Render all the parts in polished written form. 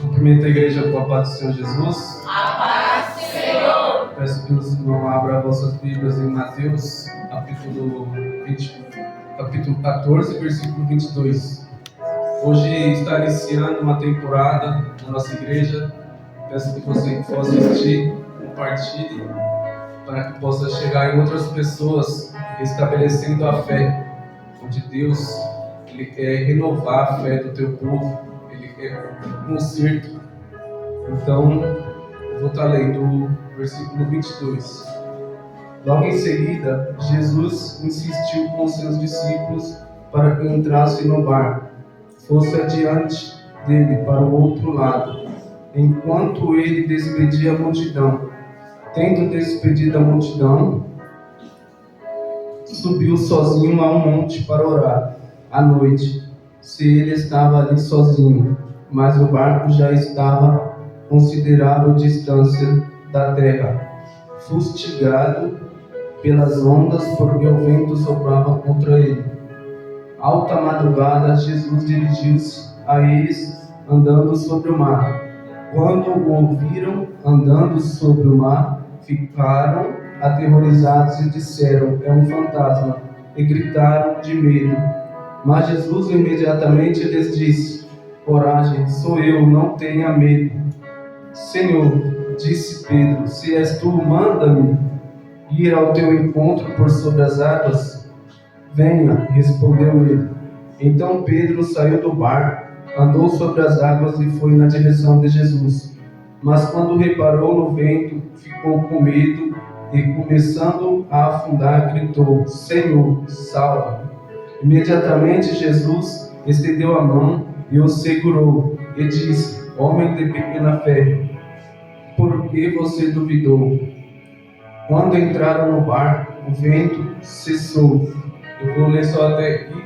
Cumprimento a igreja com a paz do Senhor Jesus. A paz do Senhor. Peço que os irmãos abram vossas Bíblias em Mateus, capítulo 14, versículo 22. Hoje está iniciando uma temporada na nossa igreja. Peço que você que for assistir, compartilhe, para que possa chegar em outras pessoas, estabelecendo a fé, onde Deus Ele quer renovar a fé do teu povo, Ele quer conserto. Então, eu vou estar lendo o versículo 22. Logo em seguida, Jesus insistiu com seus discípulos para que entrassem no barco, fosse adiante dele para o outro lado, enquanto ele despedia a multidão. Tendo despedido a multidão, subiu sozinho a um monte para orar. À noite, se ele estava ali sozinho, mas o barco já estava a considerável distância da terra, fustigado pelas ondas, porque o vento soprava contra ele. Alta madrugada, Jesus dirigiu-se a eles andando sobre o mar. Quando o ouviram andando sobre o mar, ficaram aterrorizados e disseram: é um fantasma, e gritaram de medo. Mas Jesus imediatamente lhes disse: coragem, sou eu, não tenha medo. Senhor, disse Pedro, se és tu, manda-me ir ao teu encontro por sobre as águas. Venha, respondeu ele. Então Pedro saiu do barco, andou sobre as águas e foi na direção de Jesus. Mas quando reparou no vento, ficou com medo e, começando a afundar, gritou: Senhor, salva! Imediatamente Jesus estendeu a mão e o segurou e disse: homem de pequena fé, por que você duvidou? Quando entraram no barco, o vento cessou. Eu vou ler só até aqui,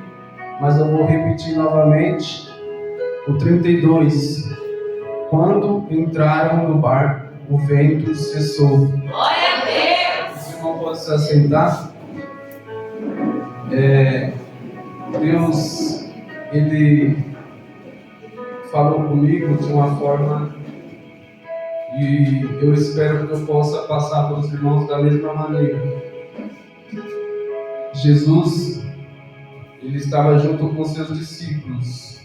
mas eu vou repetir novamente o 32. Quando entraram no barco, o vento cessou. Glória a Deus! Os irmãos podem se assentar. Deus, Ele falou comigo de uma forma e eu espero que eu possa passar para os irmãos da mesma maneira. Jesus, Ele estava junto com seus discípulos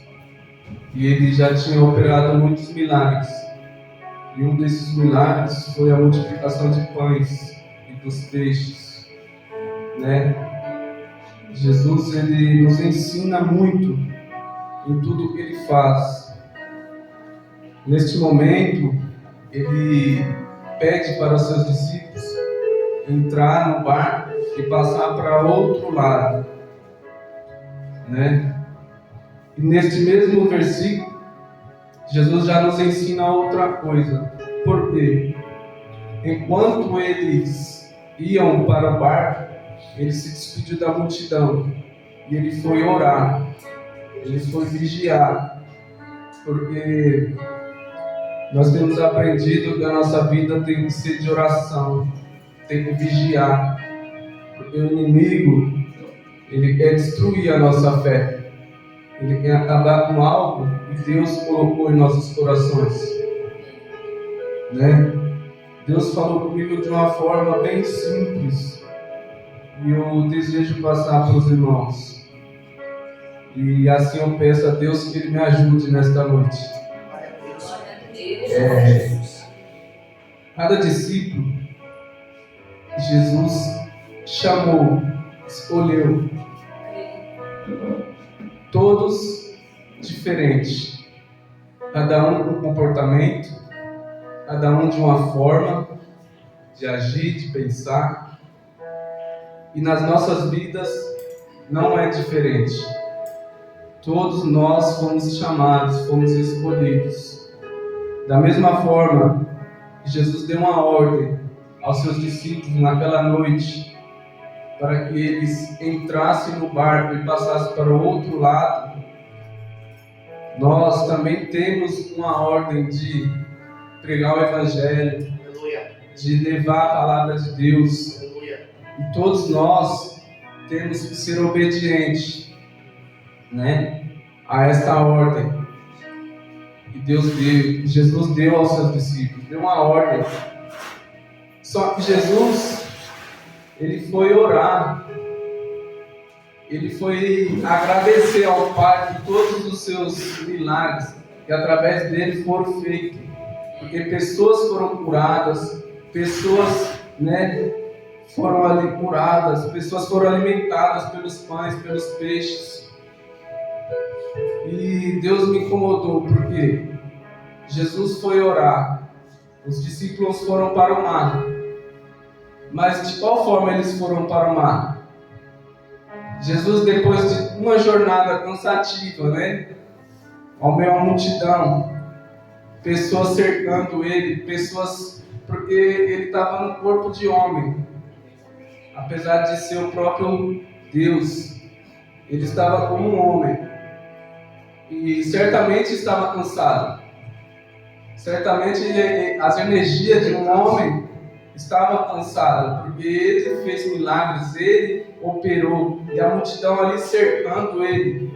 e Ele já tinha operado muitos milagres. E um desses milagres foi a multiplicação de pães e dos peixes, né? Jesus, Ele nos ensina muito em tudo que Ele faz. Neste momento, Ele pede para os seus discípulos entrar no barco e passar para outro lado, né? E neste mesmo versículo, Jesus já nos ensina outra coisa. Por quê? Enquanto eles iam para o barco, ele se despediu da multidão e ele foi orar, ele foi vigiar, porque nós temos aprendido que a nossa vida tem que ser de oração, tem que vigiar, porque o inimigo, ele quer destruir a nossa fé, ele quer acabar com algo que Deus colocou em nossos corações, né? Deus falou comigo de uma forma bem simples e eu desejo passar para os irmãos, e assim eu peço a Deus que Ele me ajude nesta noite. Cada discípulo Jesus chamou, escolheu, todos diferentes, cada um com um comportamento, cada um de uma forma de agir, de pensar, e nas nossas vidas não é diferente. Todos nós fomos chamados, fomos escolhidos. Da mesma forma, Jesus deu uma ordem aos seus discípulos naquela noite, para que eles entrassem no barco e passassem para o outro lado. Nós também temos uma ordem de pregar o Evangelho, de levar a palavra de Deus. E todos nós temos que ser obedientes, né, a esta ordem. E Jesus deu aos seus discípulos, deu uma ordem. Só que Jesus, ele foi orar, ele foi agradecer ao Pai por todos os seus milagres que através dele foram feitos. Porque pessoas foram curadas, pessoas, foram ali curadas, pessoas foram alimentadas pelos pães, pelos peixes. E Deus me incomodou, porque Jesus foi orar, os discípulos foram para o mar. Mas de qual forma eles foram para o mar? Jesus, depois de uma jornada cansativa, ao meio à multidão, pessoas cercando ele, porque ele estava no corpo de homem, apesar de ser o próprio Deus, ele estava como um homem, e certamente estava cansado, certamente as energias de um homem estavam cansadas, porque ele fez milagres, ele operou, e a multidão ali cercando ele.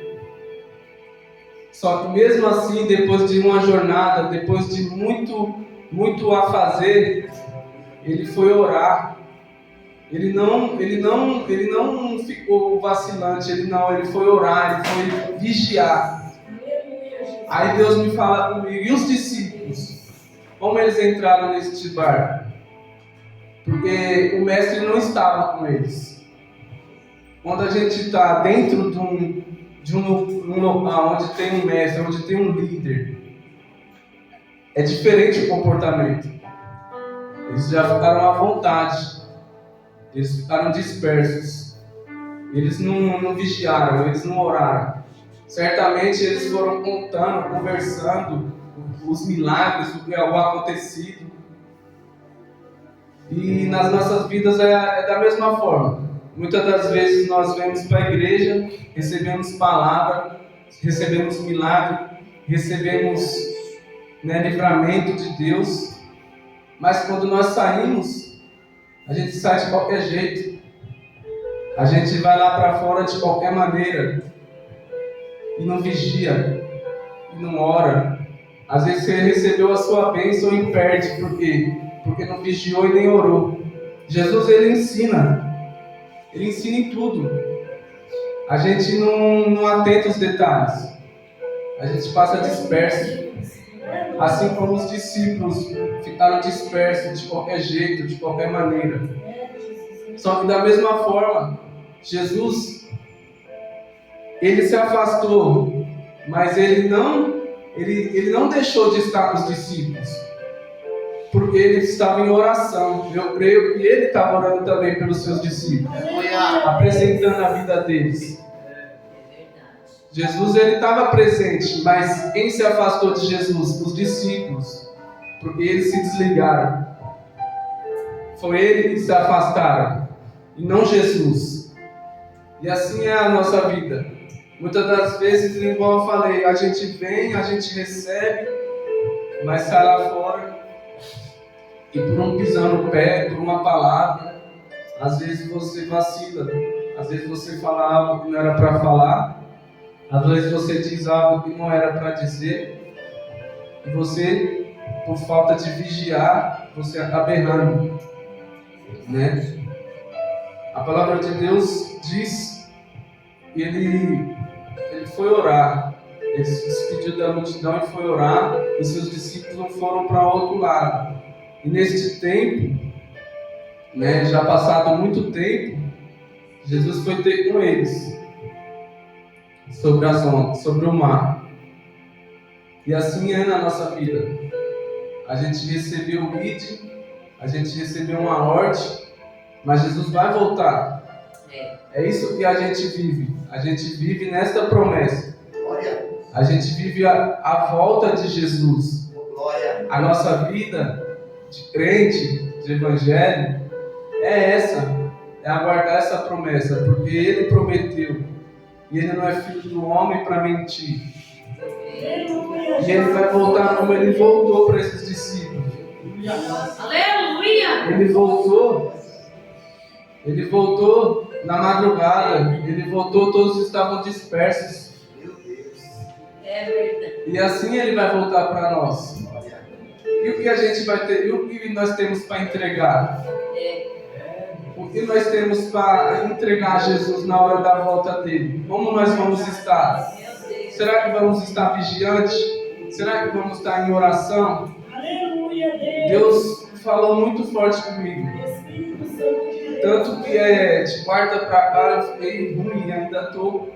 Só que mesmo assim, depois de uma jornada, depois de muito a fazer, ele foi orar. Ele não ficou vacilante, ele foi orar, ele foi vigiar. Aí Deus me fala comigo, e os discípulos? Como eles entraram neste barco? Porque o mestre não estava com eles. Quando a gente está dentro de um local onde tem um mestre, onde tem um líder, é diferente o comportamento. Eles já ficaram à vontade, eles ficaram dispersos, eles não vigiaram, eles não oraram. Certamente eles foram contando, conversando os milagres, o acontecido. E nas nossas vidas é da mesma forma. Muitas das vezes nós vamos para a igreja, recebemos palavra, recebemos milagre, recebemos livramento de Deus, mas quando nós saímos, a gente sai de qualquer jeito, a gente vai lá para fora de qualquer maneira, e não vigia, e não ora. Às vezes você recebeu a sua bênção e perde, por quê? Porque não vigiou e nem orou. Jesus, ele ensina em tudo. A gente não atenta os detalhes, a gente passa disperso, assim como os discípulos ficaram dispersos de qualquer jeito, de qualquer maneira. Só que da mesma forma, Jesus, ele se afastou, mas ele não deixou de estar com os discípulos, porque ele estava em oração. Eu creio que ele estava orando também pelos seus discípulos, apresentando a vida deles. Jesus, ele estava presente, mas quem se afastou de Jesus? Os discípulos, porque eles se desligaram. Foi eles que se afastaram, e não Jesus. E assim é a nossa vida. Muitas das vezes, igual eu falei, a gente vem, a gente recebe, mas sai lá fora, e por um pisar no pé, por uma palavra, às vezes você vacila, às vezes você fala algo que não era para falar, às vezes você diz algo que não era para dizer, e você, por falta de vigiar, você acaba errando, A palavra de Deus diz que ele foi orar, ele se despediu da multidão e foi orar, e seus discípulos foram para outro lado. E neste tempo, já passado muito tempo, Jesus foi ter com eles sobre as ondas, sobre o mar. E assim é na nossa vida. A gente recebeu o ID, a gente recebeu uma ordem, mas Jesus vai voltar. É isso que a gente vive. A gente vive nesta promessa. A gente vive a volta de Jesus. A nossa vida de crente, de evangelho, é essa. É aguardar essa promessa, porque Ele prometeu. E Ele não é filho do homem para mentir. E Ele vai voltar como Ele voltou para esses discípulos. Aleluia! Ele voltou na madrugada. Ele voltou, todos estavam dispersos. É verdade. E assim ele vai voltar para nós. E o que a gente vai ter? E o que nós temos para entregar? O que nós temos para entregar a Jesus na hora da volta dele? Como nós vamos estar? Será que vamos estar vigiantes? Será que vamos estar em oração? Deus falou muito forte comigo. Tanto que de quarta para cá eu fiquei ruim, ainda estou,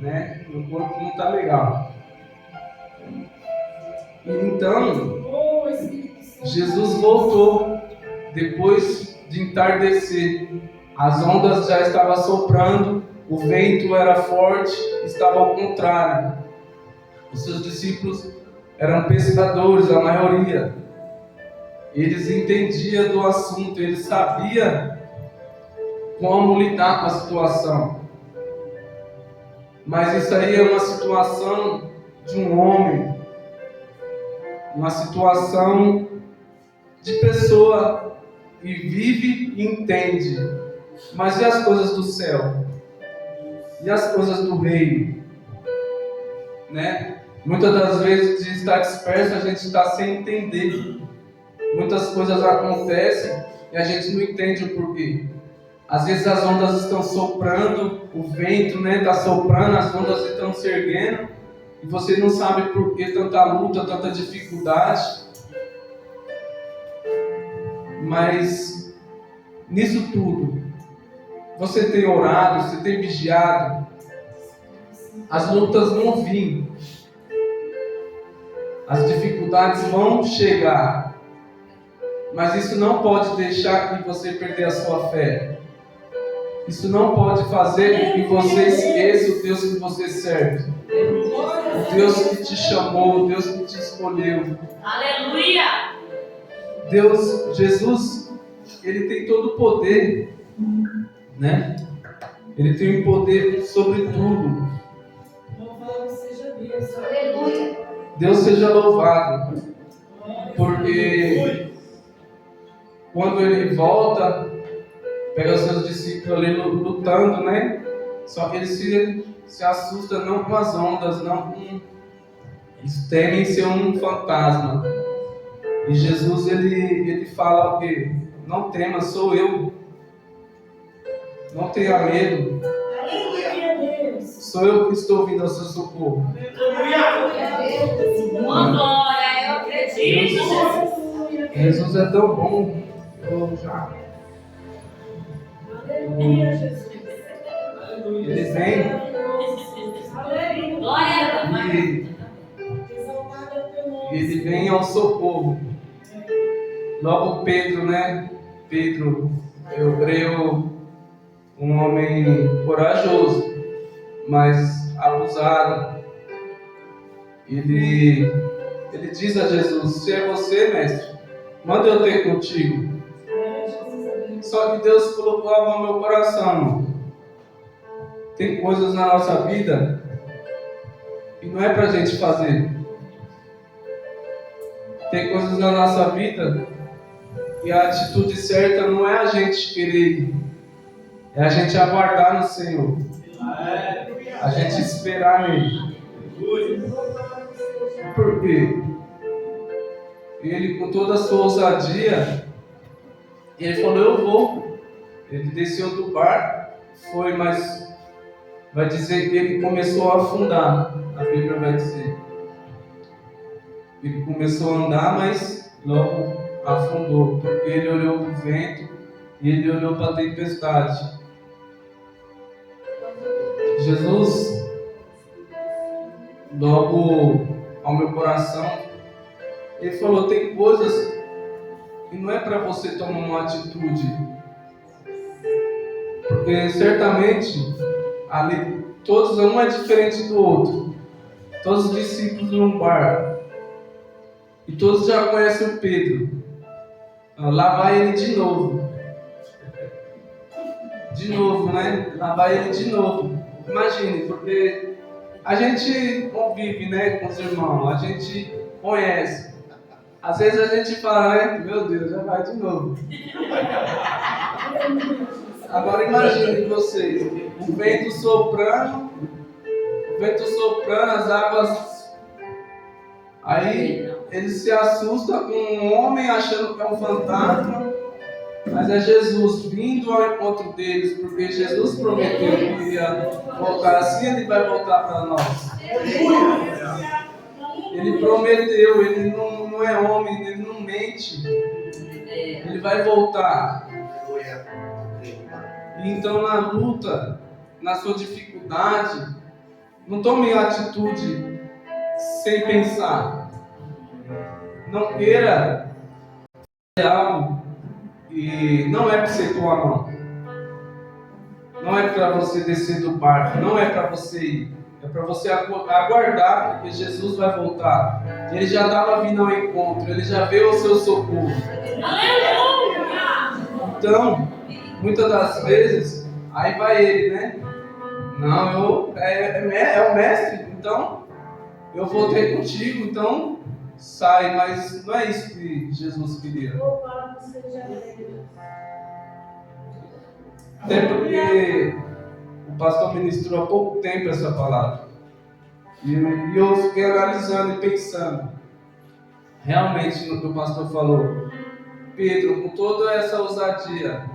né? Meu corpo não está legal. Então, Jesus voltou depois de entardecer. As ondas já estavam soprando, o vento era forte, estava ao contrário. Os seus discípulos eram pescadores, a maioria. Eles entendiam do assunto, eles sabiam como lidar com a situação. Mas isso aí é uma situação de um homem, uma situação de pessoa que vive e entende. Mas e as coisas do céu? E as coisas do reino? Né? Muitas das vezes, de estar disperso, a gente está sem entender. Muitas coisas acontecem e a gente não entende o porquê. Às vezes as ondas estão soprando, o vento está soprando, as ondas estão se erguendo e você não sabe por que tanta luta, tanta dificuldade. Mas nisso tudo, você tem orado, você tem vigiado, as lutas vão vir, as dificuldades vão chegar, mas isso não pode deixar que você perder a sua fé. Isso não pode fazer com que você esqueça o Deus que você serve, o Deus que te chamou, o Deus que te escolheu. Aleluia! Deus, Jesus, Ele tem todo o poder, né? Ele tem o poder sobre tudo. Deus seja louvado, porque quando Ele volta, pega os seus discípulos ali lutando, né? Só que eles se assustam não com as ondas, não com... Eles temem ser um fantasma. E Jesus, ele fala o quê? Não tema, sou eu. Não tenha medo. Sou eu que estou vindo ao seu socorro. Uma glória, eu acredito. Jesus é tão bom. Eu já... Ele vem e ele vem ao socorro. Logo Pedro, né? Pedro, eu creio, um homem corajoso, mas abusado. Ele diz a Jesus: se é você, mestre, manda eu ter contigo. Só que Deus colocou a mão no meu coração, irmão. Tem coisas na nossa vida que não é pra gente fazer. Tem coisas na nossa vida e a atitude certa não é a gente querer ir, é a gente aguardar no Senhor, a gente esperar nele. Por quê? Ele, com toda a sua ousadia, ele falou: eu vou. Ele desceu do barco, foi, mas vai dizer que ele começou a afundar. A Bíblia vai dizer. Ele começou a andar, mas logo afundou, porque ele olhou para o vento e ele olhou para a tempestade. Jesus, logo ao meu coração, ele falou: tem coisas que não é para você tomar uma atitude, porque certamente ali todos, um é diferente do outro. Todos os discípulos num barco e todos já conhecem o Pedro. Lá vai ele de novo, né? Lá vai ele de novo. Imagine, porque a gente convive, né, com os irmãos, a gente conhece. Às vezes a gente fala, né? Meu Deus, já vai de novo. Agora imagine vocês, o vento soprando, as águas Aí ele se assusta com um homem achando que é um fantasma, mas é Jesus vindo ao encontro deles, porque Jesus prometeu que iria voltar assim, ele vai voltar para nós. Ele prometeu, ele não é homem, ele não mente. Ele vai voltar. E então na luta, na sua dificuldade, não tome atitude sem pensar. Não queira fazer algo e não é para você pôr a mão. Não é para você descer do barco, não é para você ir. É para você aguardar, porque Jesus vai voltar. Ele já estava vindo ao encontro, ele já veio ao seu socorro. Então, muitas das vezes, aí vai ele, né? Não, é o mestre, então eu voltei contigo, então sai, mas não é isso que Jesus queria. Até porque o pastor ministrou há pouco tempo essa palavra. E eu fiquei analisando e pensando. Realmente, no que o pastor falou, Pedro, com toda essa ousadia,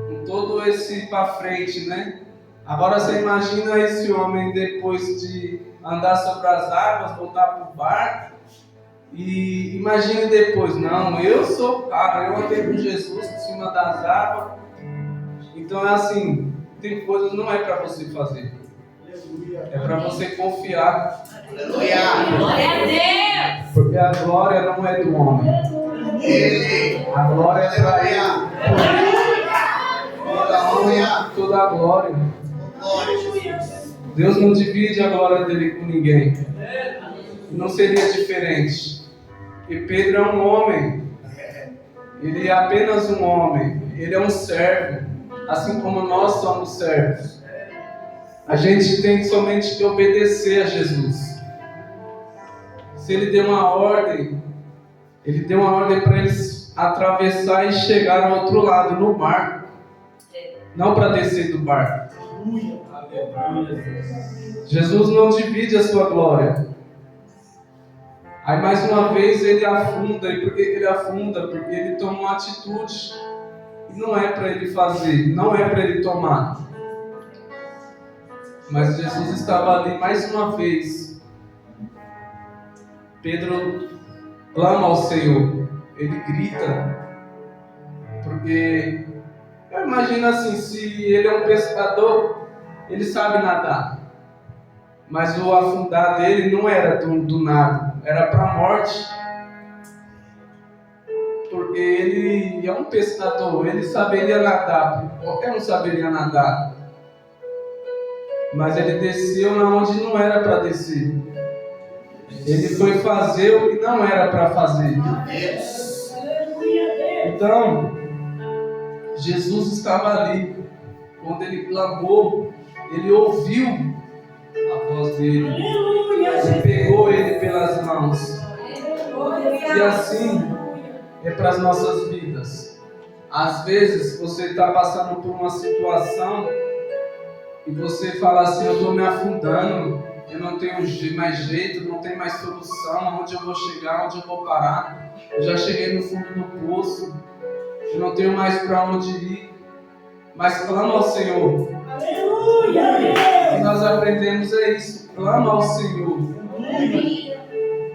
com todo esse para frente, né? Agora você imagina esse homem depois de andar sobre as águas, voltar para o barco. E imagine depois, não, eu sou o cara, eu andei com Jesus por cima das águas. Então é assim, tem coisas que não é para você fazer. É para você confiar. Glória a Deus! Porque a glória não é do homem. A glória é para ele. Toda a glória. Deus não divide a glória dele com ninguém. Não seria diferente. E Pedro é um homem. Ele é apenas um homem. Ele é um servo. Assim como nós somos servos. A gente tem somente que obedecer a Jesus. Se ele deu uma ordem, ele deu uma ordem para eles atravessar e chegar ao outro lado, no barco. Não para descer do barco. Jesus não divide a sua glória. Aí mais uma vez ele afunda. E por que ele afunda? Porque ele toma uma atitude. E não é para ele fazer, não é para ele tomar. Mas Jesus estava ali mais uma vez. Pedro clama ao Senhor. Ele grita. Porque eu imagino assim, se ele é um pescador, ele sabe nadar. Mas o afundar dele não era do nada, era para a morte. Porque ele é um pescador, ele saberia nadar, qualquer um saberia nadar. Mas ele desceu na onde não era para descer. Ele foi fazer o que não era para fazer. Então, Jesus estava ali. Quando ele clamou, ele ouviu a voz dele. Ele pegou ele pelas mãos. E assim é para as nossas vidas. Às vezes você está passando por uma situação e você fala assim, eu estou me afundando, eu não tenho mais jeito, não tenho mais solução, onde eu vou chegar, onde eu vou parar, eu já cheguei no fundo do poço, eu não tenho mais para onde ir, mas clama ao Senhor. E nós aprendemos isso, clama ao Senhor,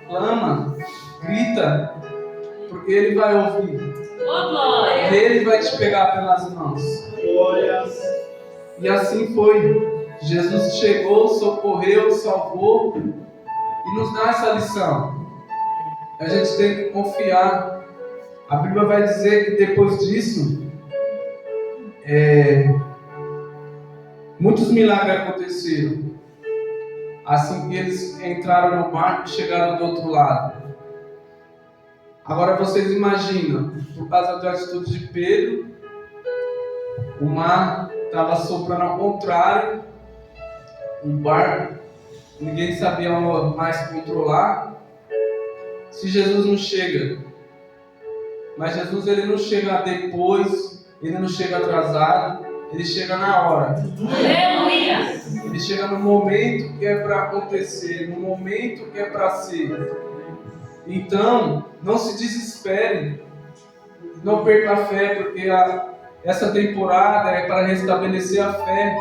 clama, grita, porque Ele vai ouvir, Ele vai te pegar pelas mãos. E assim foi. Jesus chegou, socorreu, salvou e nos dá essa lição. A gente tem que confiar. A Bíblia vai dizer que depois disso, muitos milagres aconteceram. Assim que eles entraram no barco e chegaram do outro lado. Agora vocês imaginam, por causa da atitude de Pedro, o mar estava soprando ao contrário, o barco, ninguém sabia mais controlar. Se Jesus não chega, mas Jesus ele não chega depois, ele não chega atrasado, ele chega na hora. Ele chega no momento que é para acontecer, no momento que é para ser. Então, não se desespere, não perca a fé, porque essa temporada é para restabelecer a fé.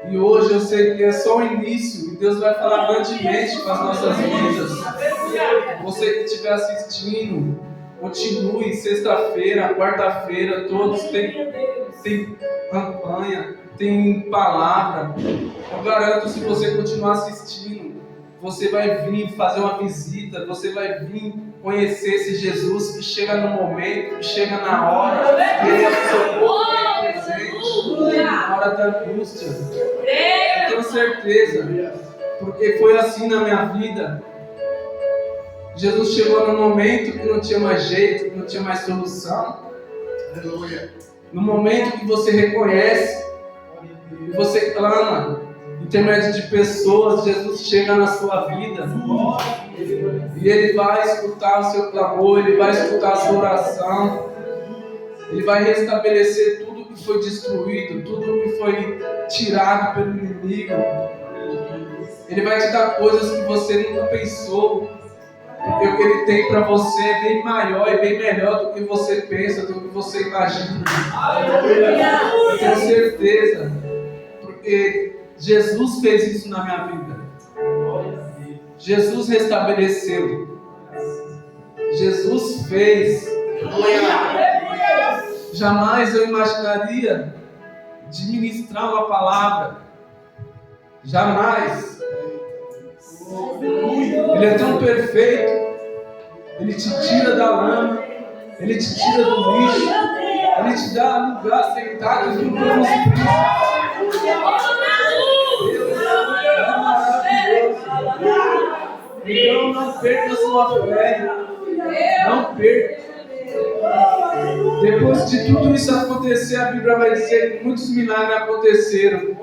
E hoje eu sei que é só o início, e Deus vai falar grandemente com as nossas vidas. Você que estiver assistindo, continue, sexta-feira, quarta-feira, todos tem campanha, tem palavra. Eu garanto, se você continuar assistindo, você vai vir fazer uma visita, você vai vir conhecer esse Jesus que chega no momento, que chega na hora, que ele é o socorro presente, na hora da angústia. Eu tenho certeza, porque foi assim na minha vida. Jesus chegou num momento que não tinha mais jeito, que não tinha mais solução. No momento que você reconhece, e você clama, intermédio de pessoas, Jesus chega na sua vida. E Ele vai escutar o seu clamor, Ele vai escutar a sua oração. Ele vai restabelecer tudo que foi destruído, tudo que foi tirado pelo inimigo. Ele vai te dar coisas que você nunca pensou. Porque o que Ele tem para você é bem maior e bem melhor do que você pensa, do que você imagina. Eu tenho certeza. Porque Jesus fez isso na minha vida. Jesus restabeleceu. Jesus fez. Jamais eu imaginaria de ministrar uma palavra. Jamais. Ele é tão perfeito. Ele te tira da lama. Ele te tira do lixo. Ele te dá lugar sentado no trono. Então não perca a sua fé. Não perca. Depois de tudo isso acontecer, a Bíblia vai dizer que muitos milagres aconteceram.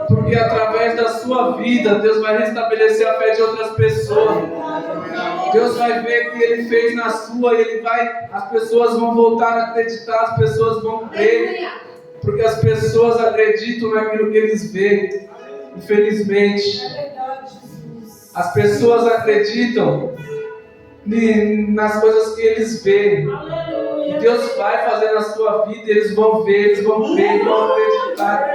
Porque através da sua vida, Deus vai restabelecer a fé de outras pessoas. Deus vai ver o que Ele fez na sua e as pessoas vão voltar a acreditar, as pessoas vão crer. Porque as pessoas acreditam naquilo que eles veem. Infelizmente, as pessoas acreditam nas coisas que eles veem. E Deus vai fazer na sua vida, eles vão ver, eles vão crer, eles vão acreditar.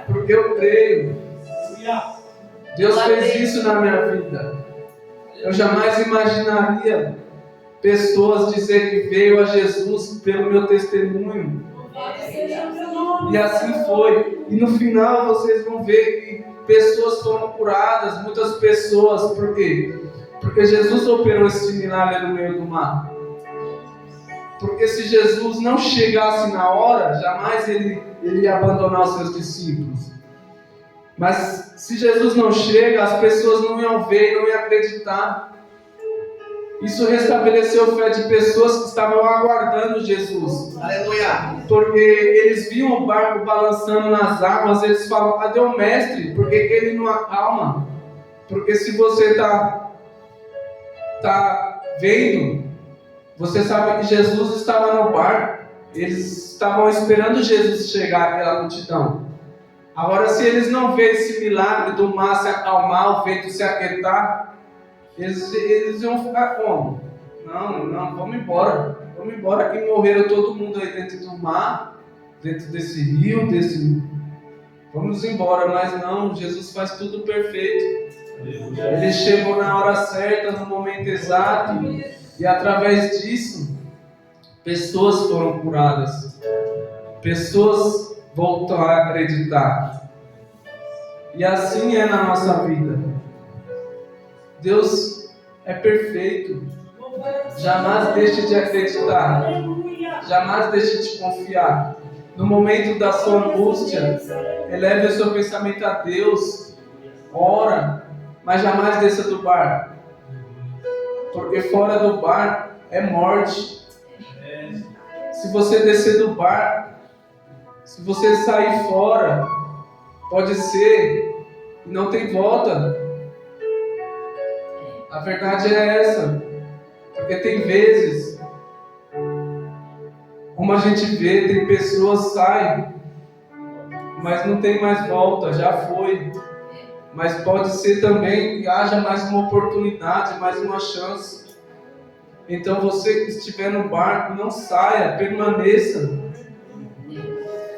Porque eu creio. Deus fez isso na minha vida. Eu jamais imaginaria pessoas dizer que veio a Jesus pelo meu testemunho. E assim foi. E no final vocês vão ver que pessoas foram curadas, muitas pessoas. Por quê? Porque Jesus operou esse milagre no meio do mar. Porque se Jesus não chegasse na hora, jamais ele ia abandonar os seus discípulos. Mas se Jesus não chega, as pessoas não iam ver, não iam acreditar. Isso restabeleceu a fé de pessoas que estavam aguardando Jesus. Aleluia. Porque eles viam o barco balançando nas águas, eles falam, cadê o mestre? Por que ele não acalma? Porque se você está vendo, você sabe que Jesus estava no barco. Eles estavam esperando Jesus chegar, aquela multidão. Agora, se eles não verem esse milagre do mar se acalmar, o vento se aquietar, eles iam ficar como? Não, vamos embora. Vamos embora, que morreram todo mundo aí dentro do mar, dentro desse rio, Vamos embora, mas não, Jesus faz tudo perfeito. Ele chegou na hora certa, no momento exato, e através disso, pessoas foram curadas. Pessoas voltam a acreditar. E assim é na nossa vida. Deus é perfeito. Jamais deixe de acreditar. Jamais deixe de confiar. No momento da sua angústia, eleve o seu pensamento a Deus. Ora, mas jamais desça do barco. Porque fora do barco é morte. Se você descer do barco, se você sair fora, pode ser que não tem volta. A verdade é essa. Porque tem vezes, como a gente vê, tem pessoas que saem, mas não tem mais volta, já foi. mas pode ser também que haja mais uma oportunidade, mais uma chance. Então você que estiver no barco, não saia, permaneça.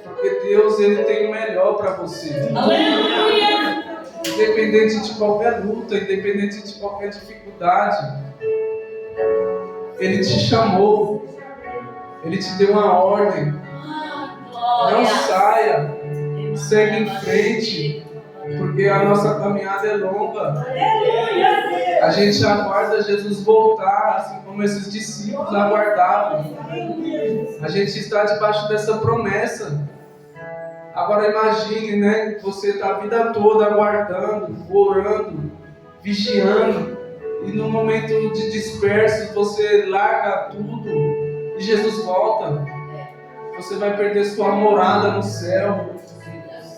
Porque Deus, Ele tem o melhor para você. Aleluia! Independente de qualquer luta, independente de qualquer dificuldade, Ele te chamou, Ele te deu uma ordem. Não saia, segue em frente, porque a nossa caminhada é longa. A gente aguarda Jesus voltar, assim como esses discípulos aguardavam. A gente está debaixo dessa promessa. Agora imagine, né? Você está a vida toda aguardando, orando, vigiando, e no momento de disperso você larga tudo e Jesus volta. Você vai perder sua morada no céu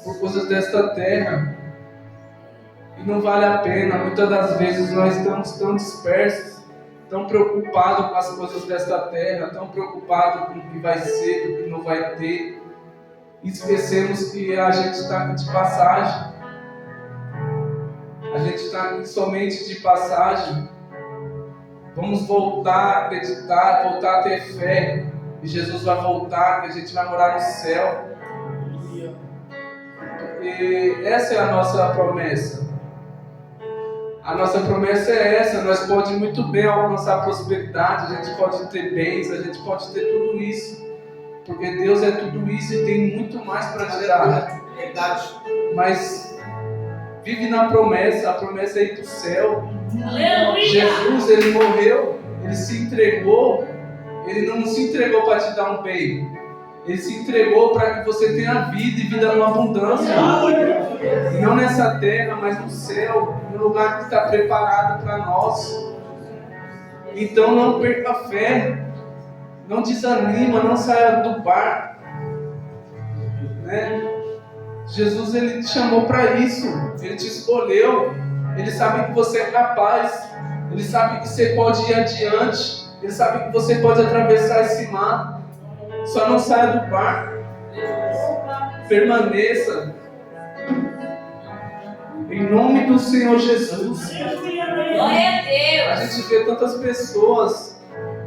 por coisas desta terra. E não vale a pena. Muitas das vezes nós estamos tão dispersos, tão preocupados com as coisas desta terra, tão preocupados com o que vai ser, com o que não vai ter. E esquecemos que a gente está aqui de passagem. A gente está aqui somente de passagem. Vamos voltar a acreditar, voltar a ter fé. E Jesus vai voltar, que a gente vai morar no céu. E essa é a nossa promessa. A nossa promessa é essa. Nós podemos muito bem alcançar prosperidade, a gente pode ter bens, a gente pode ter tudo isso. Porque Deus é tudo isso e tem muito mais para te dar. Verdade. Mas vive na promessa, a promessa é ir para o céu. Aleluia! Jesus, Ele morreu, Ele se entregou. Ele não se entregou para te dar um bem. Ele se entregou para que você tenha vida e vida numa abundância. E não nessa terra, mas no céu, no lugar que está preparado para nós. Então não perca a fé. Não desanima, não saia do barco. Né? Jesus, Ele te chamou para isso. Ele te escolheu. Ele sabe que você é capaz. Ele sabe que você pode ir adiante. Ele sabe que você pode atravessar esse mar. Só não saia do barco. Permaneça. Em nome do Senhor Jesus. Glória a Deus! A gente vê tantas pessoas,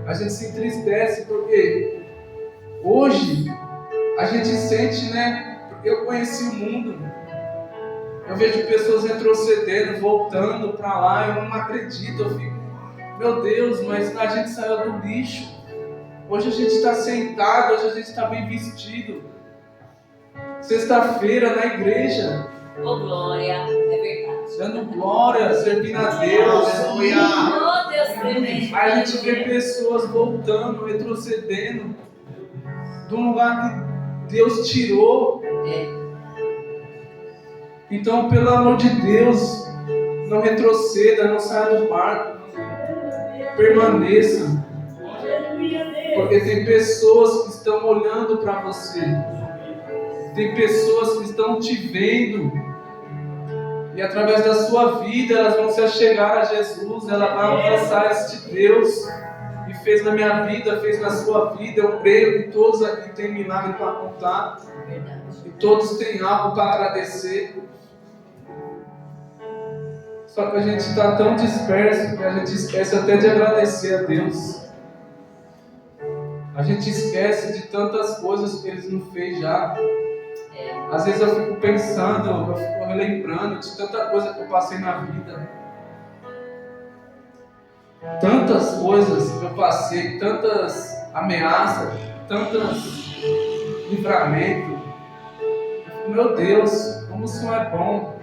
a gente se entristece porque hoje a gente sente, né? Porque eu conheci o mundo. Eu vejo pessoas retrocedendo, voltando para lá. Eu não acredito. Eu fico, meu Deus, mas a gente saiu do lixo. Hoje a gente está sentado, hoje a gente está bem vestido. Sexta-feira na igreja. Oh, glória! É verdade. Dando glória, servindo a Deus. Oh, Deus tremendo. Aí a gente vê pessoas voltando, retrocedendo de um lugar que Deus tirou. Então, pelo amor de Deus, não retroceda, não saia do barco. Permaneça. Porque tem pessoas que estão olhando para você. Tem pessoas que estão te vendo. E através da sua vida elas vão se achegar a Jesus. Ela vai alcançar este Deus que fez na minha vida, fez na sua vida. Eu creio que todos aqui têm milagre para contar. E todos têm algo para agradecer. Só que a gente está tão disperso que a gente esquece até de agradecer a Deus. A gente esquece de tantas coisas que Ele nos fez já. Às vezes eu fico pensando, eu fico relembrando de tanta coisa que eu passei na vida. Tantas coisas que eu passei, tantas ameaças, tantos livramentos. Meu Deus, como o Senhor é bom.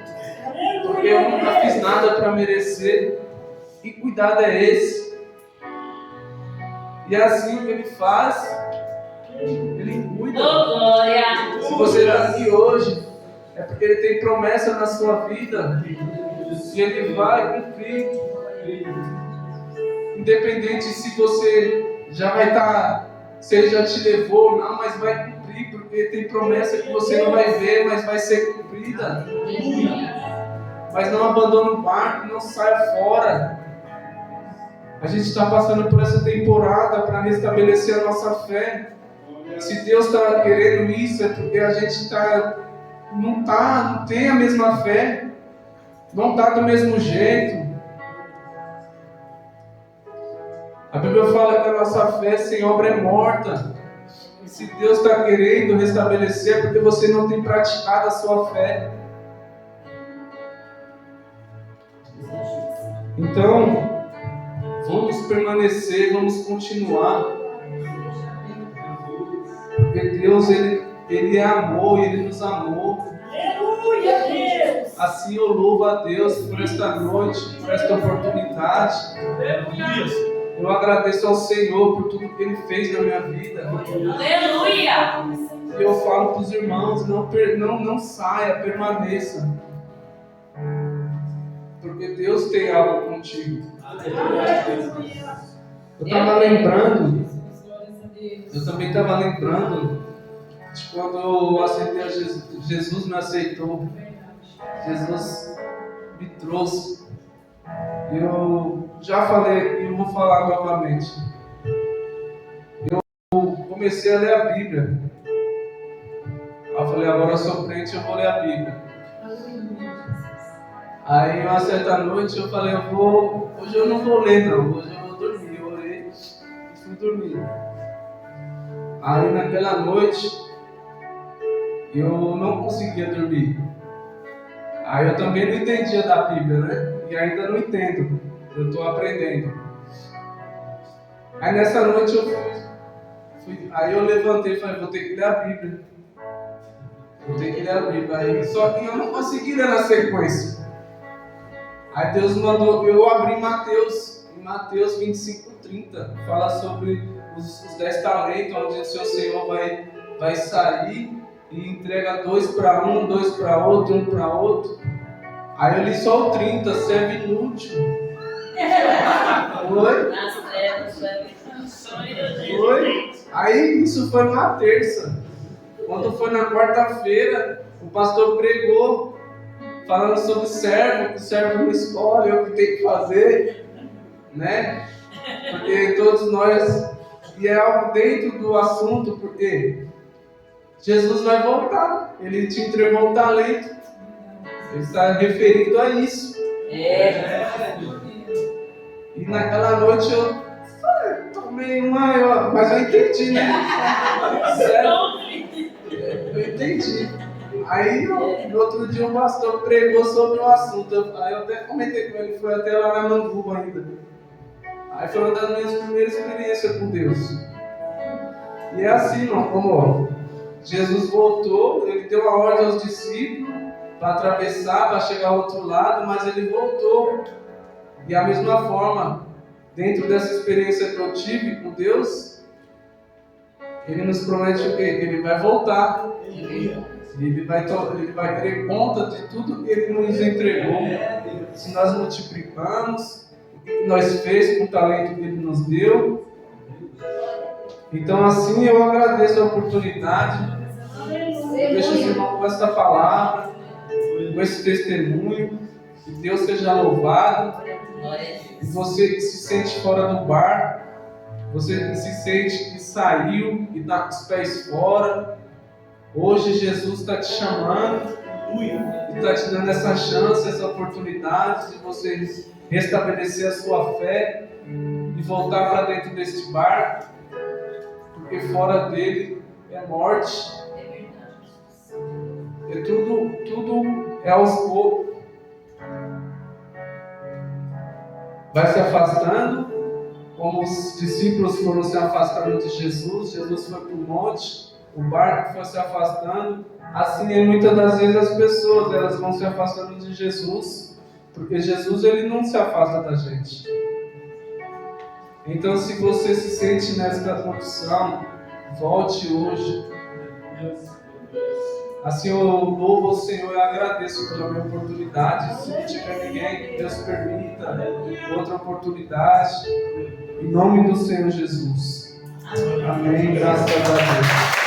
Porque eu nunca fiz nada para merecer. Que cuidado é esse? E é assim o que Ele faz. Ele cuida. Oh, glória! Se você está aqui hoje, é porque Ele tem promessa na sua vida. E Ele vai cumprir. Independente se você já vai estar, se Ele já te levou ou não, mas vai cumprir, porque tem promessa que você não vai ver, mas vai ser cumprida. Mas não abandone o barco, não saia fora. A gente está passando por essa temporada para restabelecer a nossa fé. Se Deus está querendo isso, é porque a gente não tem a mesma fé. não está do mesmo jeito. A Bíblia fala que a nossa fé sem obra é morta. E se Deus está querendo restabelecer, é porque você não tem praticado a sua fé. Então, vamos permanecer, vamos continuar. Porque Deus, Ele é amor, Ele nos amou. Aleluia, Deus. Assim eu louvo a Deus por esta noite, por esta oportunidade. Eu agradeço ao Senhor por tudo que Ele fez na minha vida. Aleluia. E eu falo para os irmãos, não saia, permaneça. Porque Deus tem algo contigo. Eu estava lembrando, eu também estava lembrando de quando eu aceitei a Jesus, Jesus me aceitou. Jesus me trouxe. Eu já falei e eu vou falar novamente. Eu comecei a ler a Bíblia. Eu falei, agora eu sou crente, eu vou ler a Bíblia. Aí uma certa noite eu falei, hoje eu não vou ler não, hoje eu vou dormir. Eu orei e fui dormir. Aí naquela noite eu não conseguia dormir. Aí eu também não entendia da Bíblia, né? E ainda não entendo. Eu estou aprendendo. Aí nessa noite aí eu levantei e falei, vou ter que ler a Bíblia. Vou ter que ler a Bíblia. Aí, só que eu não consegui ler na sequência. Aí Deus mandou, eu abri em Mateus 25:30. Fala sobre os 10 talentos, onde o seu Senhor vai sair e entrega 2 para um, 2 para outro, 1 para outro. Aí eu li só o 30, serve inútil. Oi? Nas trevas, Foi. Aí isso foi numa terça. Quando foi na quarta-feira, o pastor pregou, falando sobre servo, que o servo não escolhe, é o que tem que fazer, né? Porque todos nós, e é algo dentro do assunto, porque Jesus vai voltar, Ele te entregou um talento, Ele está referindo a isso. E naquela noite eu tomei mas eu entendi, né? Sério, eu entendi. Aí no outro dia o pastor pregou sobre o assunto, aí eu até comentei com ele, foi até lá na Manguba ainda. Aí foi uma das minhas primeiras experiências com Deus. E é assim, como Jesus voltou, Ele deu a ordem aos discípulos para atravessar, para chegar ao outro lado, mas Ele voltou. E a mesma forma, dentro dessa experiência que eu tive com Deus, Ele nos promete o quê? Ele vai voltar. Ele vai ter conta de tudo que Ele nos entregou. Se nós multiplicamos, o que nós fez com o talento que Ele nos deu. Então assim eu agradeço a oportunidade. Deixa os irmãos com esta palavra, com esse testemunho. Que Deus seja louvado. E você que se sente fora do barco, você que se sente que saiu e está com os pés fora, hoje Jesus está te chamando e está te dando essa chance, essa oportunidade de você restabelecer a sua fé e voltar para dentro deste barco, porque fora dele é morte. Tudo é aos poucos. Vai se afastando, como os discípulos foram se afastando de Jesus. Jesus foi para o monte, o barco foi se afastando. Assim, muitas das vezes as pessoas elas vão se afastando de Jesus, porque Jesus ele não se afasta da gente. Então, se você se sente nessa condição, volte hoje. Assim eu louvo ao Senhor e agradeço pela minha oportunidade. Se não tiver ninguém, que Deus permita outra oportunidade. Em nome do Senhor Jesus. Amém. Graças a Deus.